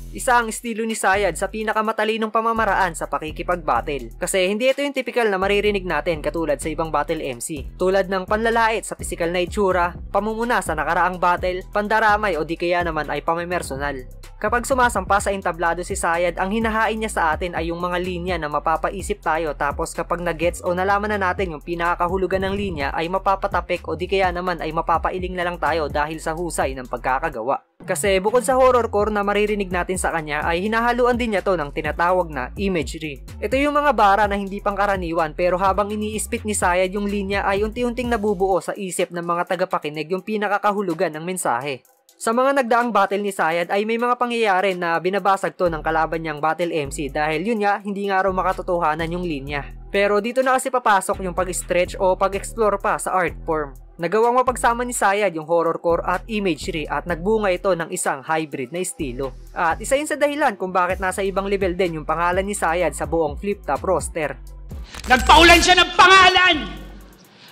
Isa ang estilo ni Sayad sa pinakamatalinong pamamaraan sa pakikipag-battle. Kasi hindi ito yung typical na maririnig natin katulad sa ibang battle MC. Tulad ng panlalait sa pisikal na itsura, pamumuna sa nakaraang battle, pandaramay o di kaya naman ay pamimersonal. Kapag sumasampa sa entablado si Sayad, ang hinahain niya sa atin ay yung mga linya na mapapaisip tayo, tapos kapag na-gets o nalaman na natin yung pinakakahulugan ng linya ay mapapatapik o di kaya naman ay mapapailing na lang tayo dahil sa husay ng pagkakagawa. Kasi bukod sa horrorcore na maririnig natin sa kanya ay hinahaluan din niya to ng tinatawag na imagery. Ito yung mga bara na hindi pangkaraniwan pero habang iniispit ni Sayad yung linya ay unti-unting nabubuo sa isip ng mga tagapakinig yung pinakakahulugan ng mensahe. Sa mga nagdaang battle ni Sayad ay may mga pangyayari na binabasag to ng kalaban niyang battle MC dahil yun nga hindi nga raw makatotohanan yung linya. Pero dito na kasi papasok yung pag-stretch o pag-explore pa sa art form. Nagawang mapagsama ni Sayad yung horrorcore at imagery at nagbunga ito ng isang hybrid na estilo. At isa yun sa dahilan kung bakit nasa ibang level din yung pangalan ni Sayad sa buong flip-top roster. Nagpaulan siya ng pangalan!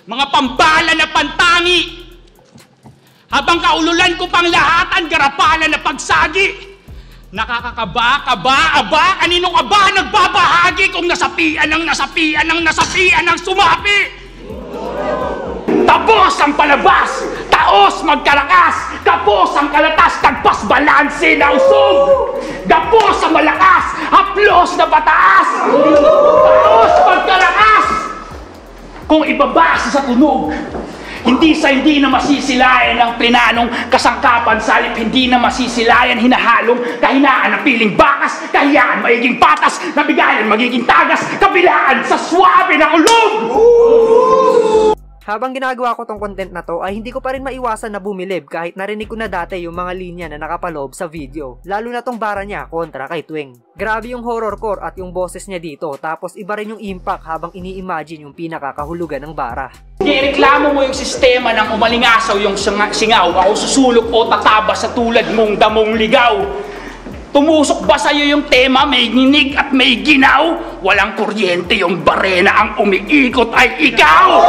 Mga pambala na pantangi! Habang kaululan ko pang lahatan, garapalan na pagsagi! Nakakakaba, aba, kanino ka ba nagbabahagi kung nasapian ng sumapi? Tapos ang palabas, taos magkalakas, tapos ang kalatas, tagpas balanse na usog. Gapos ang malakas, haplos na pataas, taos magkalakas. Kung ibabasa sa tunog, hindi na masisilayan ng plinanong kasangkapan, salip hindi na masisilayan, hinahalong kahinaan ng piling bakas, kahiyaan magiging patas, nabigayan magiging tagas, kabilaan sa swabe na ulog! Habang ginagawa ko tong content na to ay hindi ko pa rin maiwasan na bumilib kahit narinig ko na dati yung mga linya na nakapaloob sa video, lalo na tong bara niya kontra kay Twing. Grabe yung horrorcore at yung boses niya dito, tapos iba rin yung impact habang ini-imagine yung pinakakahulugan ng bara. Ireklamo mo yung sistema ng umalingasaw yung singaw, ako susulok o tataba sa tulad mong damong ligaw. Tumusok ba sa'yo yung tema, may nginig at may ginaw? Walang kuryente yung barena, ang umiikot ay ikaw!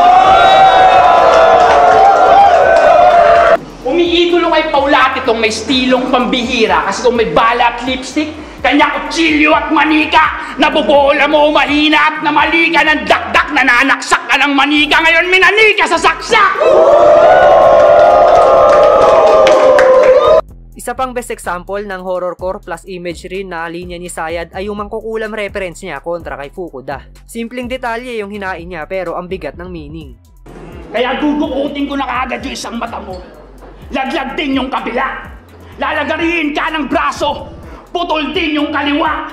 Umiidolo kay Paulat itong may stilong pambihira, kasi kung may bala at lipstick, kanya kutsilyo at manika, nabubola mo mahina at namalika ng dakdak, nananaksak ka ng manika, ngayon minanika sa saksak! Isa pang best example ng horrorcore plus imagery na linya ni Sayad ay yung mangkukulam reference niya kontra kay Fukuda. Simpleng detalye yung hinain niya pero ang bigat ng meaning. Kaya dudukutin ko na kaagad yung isang mata mo. Laglag din yung kabila. Lalagariin ka ng braso. Putol din yung kaliwa.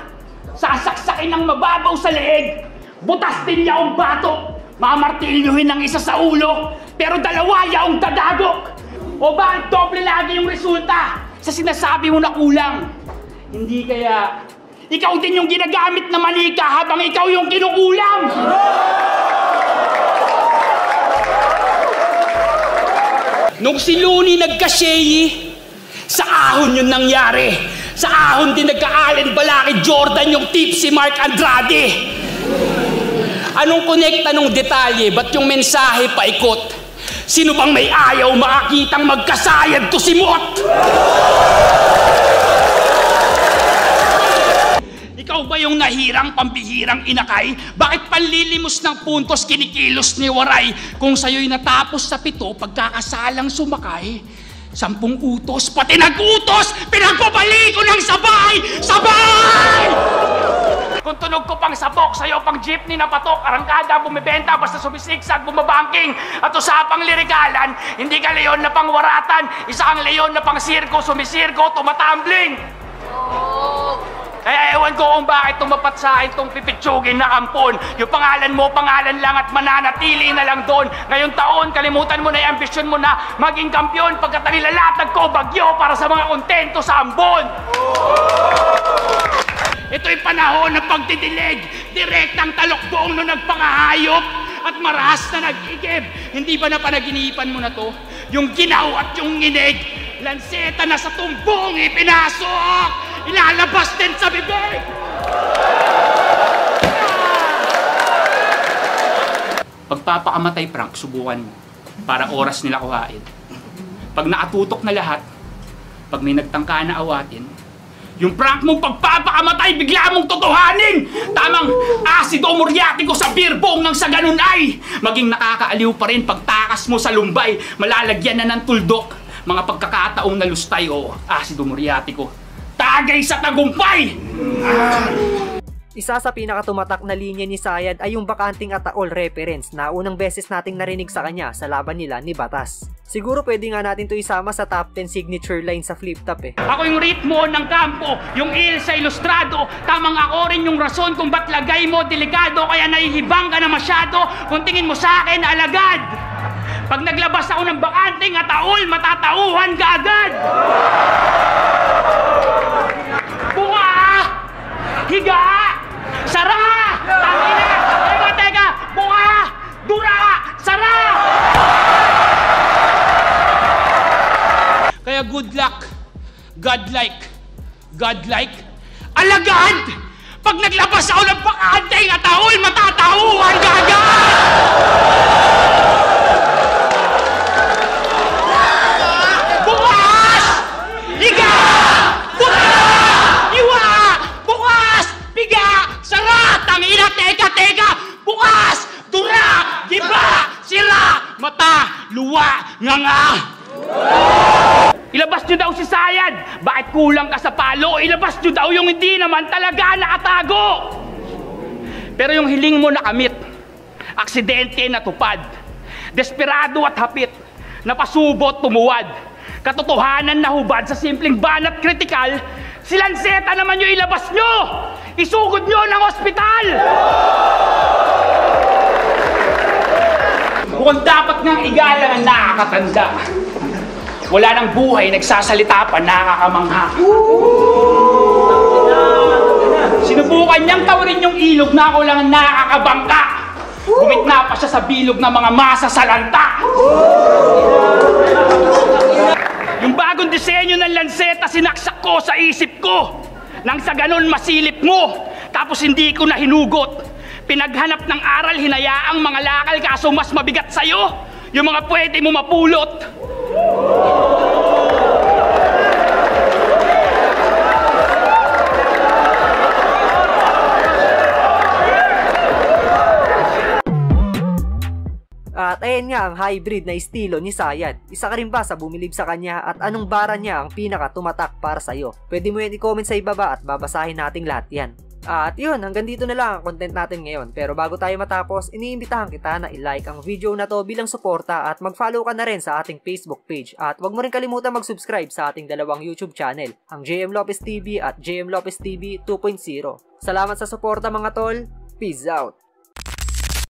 Sasaksakin ng mababaw sa leeg. Butas din niya ang batok. Mamartilyuhin ng isa sa ulo. Pero dalawa yaong dadagok. O bakit doble lagi yung resulta? Sa sinasabi mo na kulang. Hindi kaya ikaw din yung ginagamit na manika habang ikaw yung kinukulam. Nung si Looney nagkasyeyi, sa ahon yun nangyari. Sa ahon din nagka-Allen Balaki Jordan yung tipsy Mark Andrade. Anong konekta nung detalye? Ba't yung mensahe paikot? Sino bang may ayaw makakitang magkasayad to si Mot? Ikaw ba yung nahirang pambihirang inakay? Bakit panlilimos ng puntos kinikilos ni Waray? Kung sa'yo'y natapos sa 7, pagkakasalang sumakay, 10 utos, pati nag-utos, pinagbabalik ko ng sabay! Sabay! Kung tunog ko pang sabok, sa'yo pang jeepney na patok, arangkada, bumibenta, basta sumisiksag, bumabangking, at usapang lirikalan, hindi ka leon na pang waratan, isa kang leon na pang sirko, sumisirko, tumatambling. Kaya ewan ko kung bakit tumapat sa akin itong pipitsugin na ampon. Yung pangalan mo, pangalan lang at mananatili na lang doon. Ngayong taon, kalimutan mo na yung ambisyon mo na maging kampyon pagkat nilalatag ko bagyo para sa mga kontento sa ambon. Ito'y panahon ng pagdidilig, direktang talokbong nung nagpangahayop at maras na nag-igib. Hindi ba na panaginipan mo na to? Yung ginaw at yung nginig, lanseta na sa tumbong ipinasok, ilalabas din sa bibig! Pagpapakamatay, Frank, subukan mo para oras nila kuhain. Pag nakatutok na lahat, pag may nagtangka na awatin, Yung prank mong pagpapakamatay, bigla mong totohanin! Tamang asido muryatiko sa beer bong nang sa ganun ay maging nakakaaliw pa rin pagtakas mo sa lumbay, malalagyan na ng tuldok, mga pagkakataong nalustay o asido muryatiko. Tagay sa tagumpay! Isa sa pinakatumatak na linya ni Sayad ay yung bakanting ataol reference na unang beses nating narinig sa kanya sa laban nila ni Batas. Siguro pwede nga natin to isama sa top 10 signature line sa flip top eh. Ako yung ritmo ng kampo, yung il sa ilustrado, tamang ako rin yung rason kung ba't lagay mo delikado, kaya nahihibang ka na masyado kung tingin mo sa akin alagad. Pag naglabas ako ng bakanting ataol, matatauhan ka agad. Bunga! Higa! Sara! Tangina! Teka! Bunga! Dura! Sara! Kaya good luck, godlike, alagad! Pag naglabas ako ng bakanteng ataol, matatauhan ka agad! Bukas! Higa! Buka! Iwa! Bukas! Piga! Sara! Tangina! Teka! Bukas! Dura! Giba! Sila! Mata! Luwa! Nganga! Ilabas nyo daw si Sayad! Bakit kulang ka sa palo? Ilabas nyo daw yung hindi naman talaga nakatago! Pero yung hiling mo nakamit, aksidente natupad, desperado at hapit, napasubot tumuwad, katotohanan na hubad sa simpleng banat kritikal, si Lanceta naman yung ilabas nyo! Isugod nyo ng ospital! Kung dapat ngang igalang ang nakakatanda, wala nang buhay, nagsasalita pa, nakakamangha. Sinubukan niyang tawarin yung ilog na ako lang nakakabangka. Gumitna pa siya sa bilog ng mga masasalanta. Yung bagong disenyo ng Lanceta, sinaksak ko sa isip ko. Nang sa ganon masilip mo, tapos hindi ko na hinugot. Pinaghanap ng aral, hinayaang mga lakal, kaso mas mabigat sa'yo yung mga pwede mo mapulot. At ayan nga ang hybrid na estilo ni Sayad. Isa ka rin ba sa bumilib sa kanya at anong bara niya ang pinaka tumatak para sa'yo? Pwede mo yan i-comment sa ibaba at babasahin nating lahat yan. At yun, hanggang dito na lang ang content natin ngayon. Pero bago tayo matapos, iniimbitahan kita na i-like ang video na to bilang suporta at mag-follow ka na rin sa ating Facebook page. At wag mo rin kalimutan mag-subscribe sa ating dalawang YouTube channel, ang JM Lopez TV at JM Lopez TV 2.0. Salamat sa suporta mga tol. Peace out!